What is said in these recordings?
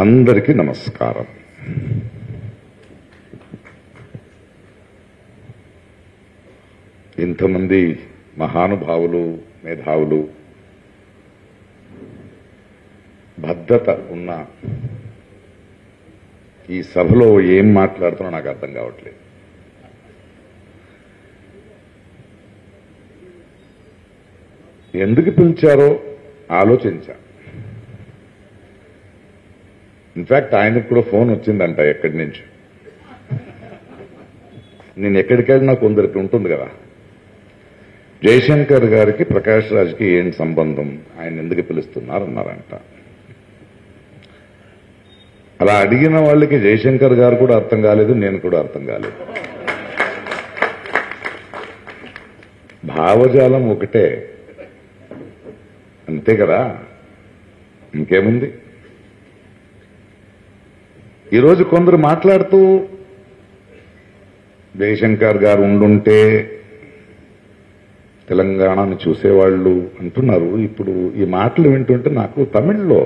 అందరికీ నమస్కారం. ఇంతమంది మహానుభావులు, మేధావులు, భద్రత ఉన్న ఈ సభలో ఏం మాట్లాడుతున్నా నాకు అర్థం కావట్లేదు. ఎందుకు పిలిచారో ఆలోచించా. ఇన్ఫాక్ట్ ఆయనకు కూడా ఫోన్ వచ్చిందంట ఎక్కడి నుంచి. నేను ఎక్కడికెళ్ళినా కొందరికి ఉంటుంది కదా, జయశంకర్ గారికి ప్రకాష్ రాజ్కి ఏం సంబంధం, ఆయన ఎందుకు పిలుస్తున్నారన్నారంట. అలా అడిగిన వాళ్ళకి జయశంకర్ గారు కూడా అర్థం కాలేదు, నేను కూడా అర్థం కాలేదు. భావజాలం ఒకటే, అంతే కదా, ఇంకేముంది. ఈరోజు కొందరు మాట్లాడుతూ జయశంకర్ గారు ఉండుంటే తెలంగాణను చూసేవాళ్ళు అంటున్నారు. ఇప్పుడు ఈ మాటలు వింటుంటే నాకు తమిళ్లో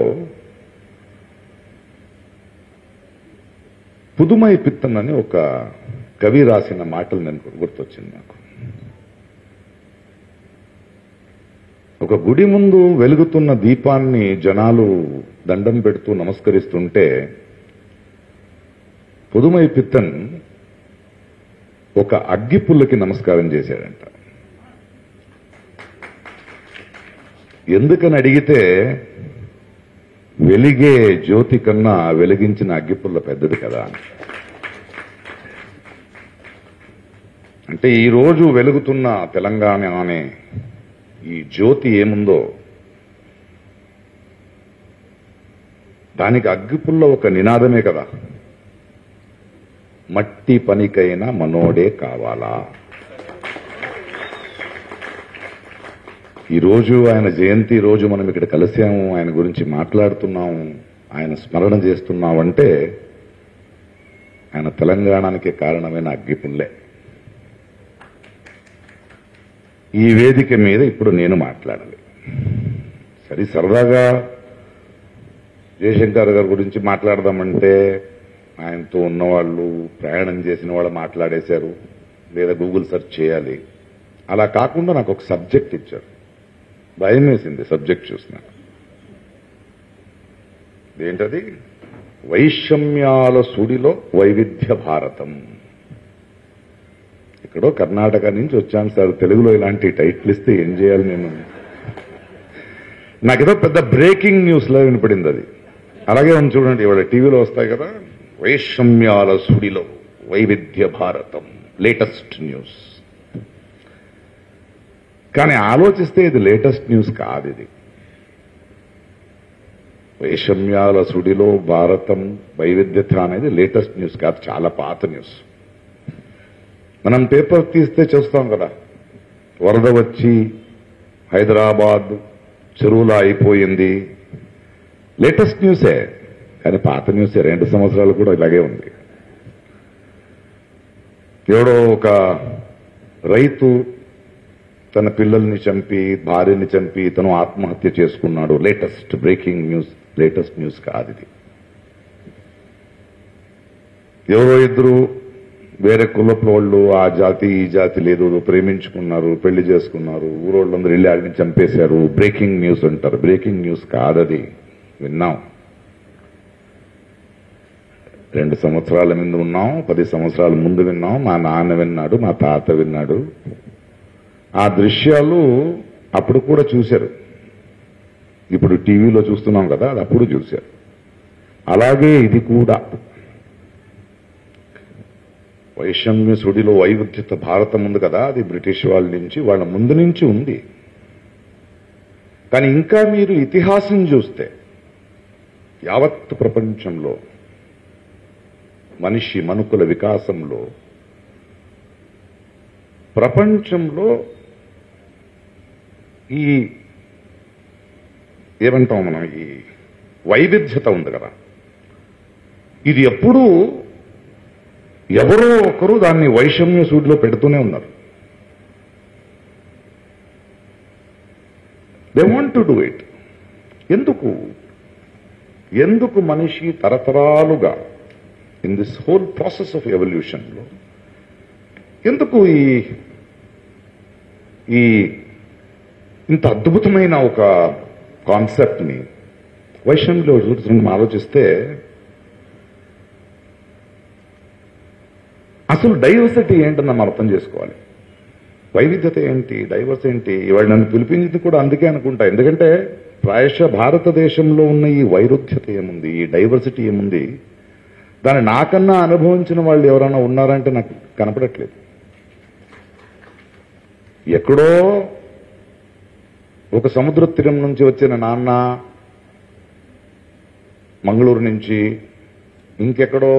పుదుమై పిత్తన్ అని ఒక కవి రాసిన మాటలు నేను గుర్తొచ్చింది నాకు. ఒక గుడి ముందు వెలుగుతున్న దీపాన్ని జనాలు దండం పెడుతూ నమస్కరిస్తుంటే పుదుమై పిత్తన్ ఒక అగ్గిపుల్లకి నమస్కారం చేశాడంట. ఎందుకని అడిగితే, వెలిగే జ్యోతి కన్నా వెలిగించిన అగ్గిపుల్ల పెద్దది కదా. అంటే ఈరోజు వెలుగుతున్న తెలంగాణ అనే ఈ జ్యోతి ఏముందో దానికి అగ్గిపుల్ల ఒక నినాదమే కదా. మట్టి పనికైనా మనోడే కావాలా. ఈరోజు ఆయన జయంతి రోజు మనం ఇక్కడ కలిసాము, ఆయన గురించి మాట్లాడుతున్నాము, ఆయన స్మరణ చేస్తున్నామంటే ఆయన తెలంగాణకి కారణమైన అగ్గిపుల్లే. ఈ వేదిక మీద ఇప్పుడు నేను మాట్లాడాలి. సరే, సరదాగా జయశంకర్ గారి గురించి మాట్లాడదామంటే ఆయనతో ఉన్నవాళ్ళు, ప్రయాణం చేసిన వాళ్ళు మాట్లాడేశారు, లేదా గూగుల్ సెర్చ్ చేయాలి. అలా కాకుండా నాకు ఒక సబ్జెక్ట్ ఇచ్చారు. భయం వేసింది సబ్జెక్ట్ చూసిన. ఏంటది? వైషమ్యాల సుడిలో వైవిధ్య భారతం. ఇక్కడో కర్ణాటక నుంచి వచ్చాను సార్, తెలుగులో ఇలాంటి టైటిల్ ఇస్తే ఏం చేయాలి నేను? నాకేదో పెద్ద బ్రేకింగ్ న్యూస్ లా వినపడింది అది. అలాగే ఉంది చూడండి, ఇవాళ టీవీలో వస్తాయి కదా, వైషమ్యాల సుడిలో వైవిధ్య భారతం, లేటెస్ట్ న్యూస్. కానీ ఆలోచిస్తే ఇది లేటెస్ట్ న్యూస్ కాదు. ఇది వైషమ్యాల సుడిలో భారతం, వైవిధ్యత అనేది లేటెస్ట్ న్యూస్ కాదు, చాలా పాత న్యూస్. మనం పేపర్ తీస్తే చూస్తాం కదా, వరద వచ్చి హైదరాబాద్ చెరువులా అయిపోయింది. లేటెస్ట్ న్యూసే, కానీ పాత న్యూసే. 2 సంవత్సరాలు కూడా ఇలాగే ఉంది. ఎవడో ఒక రైతు తన పిల్లల్ని చంపి, భార్యని చంపి తను ఆత్మహత్య చేసుకున్నాడు. Latest breaking news, latest news కాదు ఇది. ఎవరో ఇద్దరు వేరే కులపు వాళ్ళు, ఆ జాతి ఈ జాతి లేదు, ప్రేమించుకున్నారు, పెళ్లి చేసుకున్నారు, ఊరోళ్ళందరూ వెళ్ళి ఆడిని చంపేశారు. బ్రేకింగ్ న్యూస్ అంటారు. బ్రేకింగ్ న్యూస్ కాదది. విన్నాం, 2 సంవత్సరాల ముందు ఉన్నాం, 10 సంవత్సరాల ముందు విన్నాం. మా నాన్న విన్నాడు, మా తాత విన్నాడు. ఆ దృశ్యాలు అప్పుడు కూడా చూశారు. ఇప్పుడు టీవీలో చూస్తున్నాం కదా, అది అప్పుడు చూశారు. అలాగే ఇది కూడా వైషమ్య సుడిలో వైవిధ్యత భారతం ఉంది కదా, అది బ్రిటిష్ వాళ్ళ నుంచి, వాళ్ళ ముందు నుంచి ఉంది. కానీ ఇంకా మీరు ఇతిహాసం చూస్తే యావత్ ప్రపంచంలో మనుకుల వికాసంలో ప్రపంచంలో ఈ ఏమంటాం మనం, ఈ వైవిధ్యత ఉంది కదా, ఇది ఎప్పుడూ ఎవరో ఒకరు దాన్ని వైషమ్య సూడిలో పెడుతూనే ఉన్నారు. They want to do it. ఎందుకు? ఎందుకు మనిషి తరతరాలుగా in this whole process of ఎవల్యూషన్లో ఎందుకు ఈ ఇంత అద్భుతమైన ఒక కాన్సెప్ట్ని వైషమ్యంలో మనం ఆలోచిస్తే అసలు డైవర్సిటీ ఏంటని మనం అర్థం చేసుకోవాలి. వైవిధ్యత ఏంటి, డైవర్స్ ఏంటి? ఇవాళ నన్ను పిలిపించింది కూడా అందుకే అనుకుంటా. ఎందుకంటే ప్రాయశ భారతదేశంలో ఉన్న ఈ వైరుధ్యత ఏముంది, ఈ డైవర్సిటీ ఏముంది, దాన్ని నాకన్నా అనుభవించిన వాళ్ళు ఎవరైనా ఉన్నారంటే నాకు కనపడట్లేదు. ఎక్కడో ఒక సముద్ర తీరం నుంచి వచ్చిన నాన్న, మంగళూరు నుంచి, ఇంకెక్కడో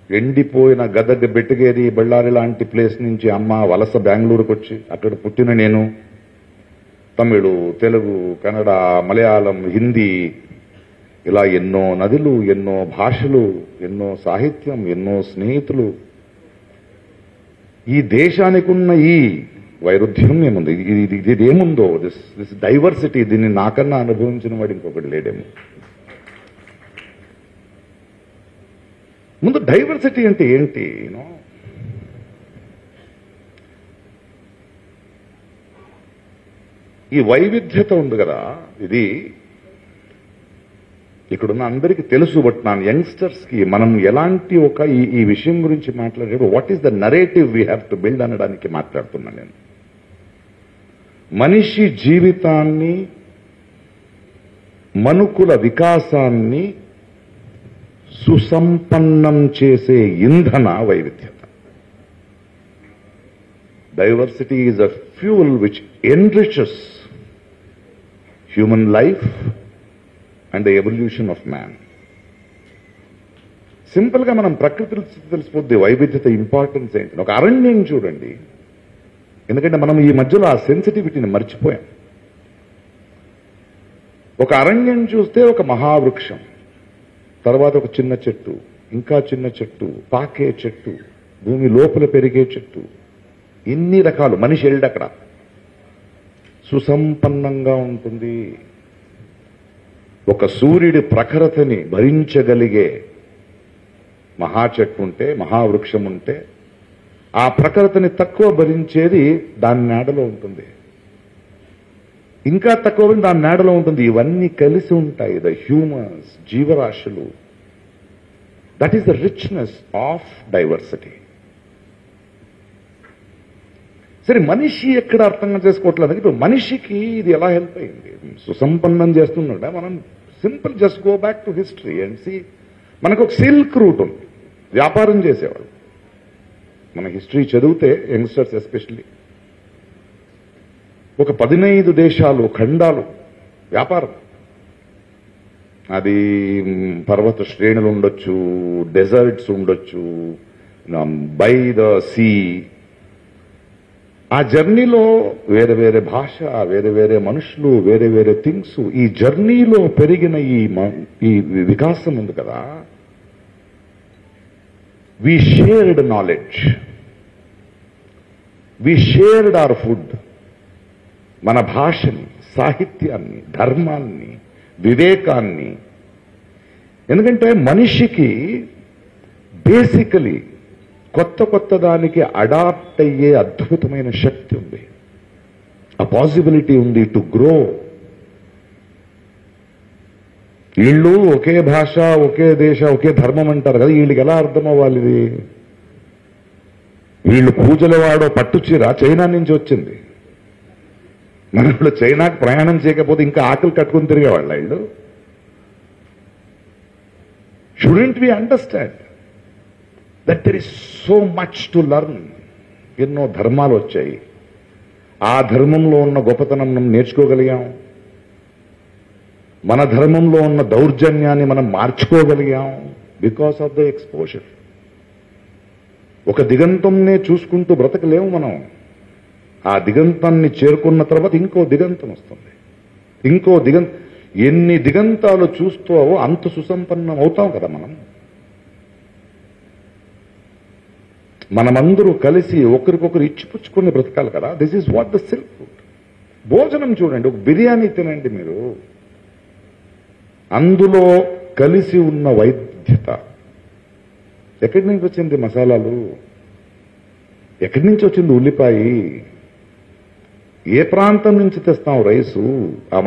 ఎండిపోయిన గదగ బెట్టగేరి బళ్ళారి లాంటి ప్లేస్ నుంచి అమ్మ వలస బెంగళూరుకు వచ్చి అక్కడ పుట్టిన నేను తమిళు, తెలుగు, కన్నడ, మలయాళం, హిందీ, ఇలా ఎన్నో నదులు, ఎన్నో భాషలు, ఎన్నో సాహిత్యం, ఎన్నో స్నేహితులు. ఈ దేశానికి ఉన్న ఈ వైరుధ్యం ఏముంది, ఇది ఏముందో, దిస్ డైవర్సిటీ, దీన్ని నాకన్నా అనుభవించిన వాడు ఇంకొకటి లేడేమో. ముందు డైవర్సిటీ అంటే ఏంటి? ఈ వైవిధ్యత ఉంది కదా, ఇది ఇక్కడున్న అందరికీ తెలుసు. బట్ నా యంగ్స్టర్స్ కి మనం ఎలాంటి ఒక ఈ విషయం గురించి మాట్లాడేటప్పుడు what is the narrative we have to build అనడానికి మాట్లాడుతున్నాను నేను. మనిషి జీవితాన్ని, మనుకుల వికాసాన్ని సుసంపన్నం చేసే ఇంధన వైవిధ్యత. Diversity is a fuel which enriches human life and the evolution of man. Simple గా మనం ప్రకృతిలో తెలిసిపోద్ది వైవిధ్యత ఇంపార్టెన్స్ ఏంటి. ఒక అరణ్యం చూడండి, ఎందుకంటే మనం ఈ మధ్యలో ఆ సెన్సిటివిటీని మర్చిపోయాం. ఒక అరణ్యం చూస్తే ఒక మహావృక్షం, తర్వాత ఒక చిన్న చెట్టు, ఇంకా చిన్న చెట్టు, పాకే చెట్టు, భూమి లోపల పెరిగే చెట్టు, ఇన్ని రకాలు. మనిషి వెళ్ళి అక్కడ సుసంపన్నంగా ఉంటుంది. ఒక సూర్యుడి ప్రఖరతని భరించగలిగే మహా చెట్టు ఉంటే, మహావృక్షం ఉంటే, ఆ ప్రఖరతని తక్కువ భరించేది దాని నీడలో ఉంటుంది. ఇంకా తక్కువ దాని నీడలో ఉంటుంది. ఇవన్నీ కలిసి ఉంటాయి. ద హ్యూమన్స్, జీవరాశులు. That is the richness of diversity. సరే, మనిషి ఎక్కడ అర్థంగా చేసుకోవట్లేదు. ఇప్పుడు మనిషికి ఇది ఎలా హెల్ప్ అయింది, సుసంపన్నం చేస్తున్నాడా? మనం simple just go back to history and see. మనకు ఒక సిల్క్ రూట్ ఉంది, వ్యాపారం చేసేవాళ్ళు. మన హిస్టరీ చదివితే యంగ్స్టర్స్ ఎస్పెషల్లీ ఒక 15 దేశాలు, ఖండాలు వ్యాపారం. అది పర్వత శ్రేణులు ఉండొచ్చు, డెజర్ట్స్ ఉండొచ్చు, బై ద సీ. ఆ జర్నీలో వేరే వేరే భాష, వేరే వేరే మనుషులు, వేరే వేరే థింగ్స్. ఈ జర్నీలో పెరిగిన ఈ వికాసం ఉంది కదా. వి shared knowledge, we shared our food. మన భాషని, సాహిత్యాన్ని, ధర్మాన్ని, వివేకాన్ని. ఎందుకంటే మనిషికి బేసికలీ కొత్త దానికి అడాప్ట్ అయ్యే అద్భుతమైన శక్తి ఉంది, ఆ పాసిబిలిటీ ఉంది టు గ్రో. వీళ్ళు ఒకే భాష, ఒకే దేశ, ఒకే ధర్మం అంటారు కదా, వీళ్ళకి ఎలా అర్థం అవ్వాలి ఇది? వీళ్ళు పూజల వాడో పట్టుచీర చైనా నుంచి వచ్చింది. మన వాళ్ళు చైనాకు ప్రయాణం చేయకపోతే ఇంకా ఆకలి కట్టుకుని తిరిగేవాళ్ళ వీళ్ళు. Student we understand that there is so much to learn. ఎన్నో ధర్మాలు వచ్చాయి, ఆ ధర్మంలో ఉన్న గొప్పతనం మనం నేర్చుకోగలిగాం. మన ధర్మంలో ఉన్న దౌర్జన్యాన్ని మనం మార్చుకోగలిగాం బికాస్ ఆఫ్ ద ఎక్స్పోజర్. ఒక దిగంతంనే చూసుకుంటూ బ్రతకలేము మనం. ఆ దిగంతాన్ని చేరుకున్న తర్వాత ఇంకో దిగంతం వస్తుంది, ఇంకో ఎన్ని దిగంతాలు చూస్తావో అంత సుసంపన్నం అవుతాం కదా మనం. మనమందరూ కలిసి ఒకరికొకరు ఇచ్చిపుచ్చుకుని బ్రతకాలి కదా. This is what the silk route. భోజనం చూడండి, ఒక బిర్యానీ తినండి మీరు, అందులో కలిసి ఉన్న వైద్యత. ఎక్కడి నుంచి వచ్చింది మసాలాలు? ఎక్కడి నుంచి వచ్చింది ఉల్లిపాయ? ఏ ప్రాంతం నుంచి తెస్తాం రైసు? ఆ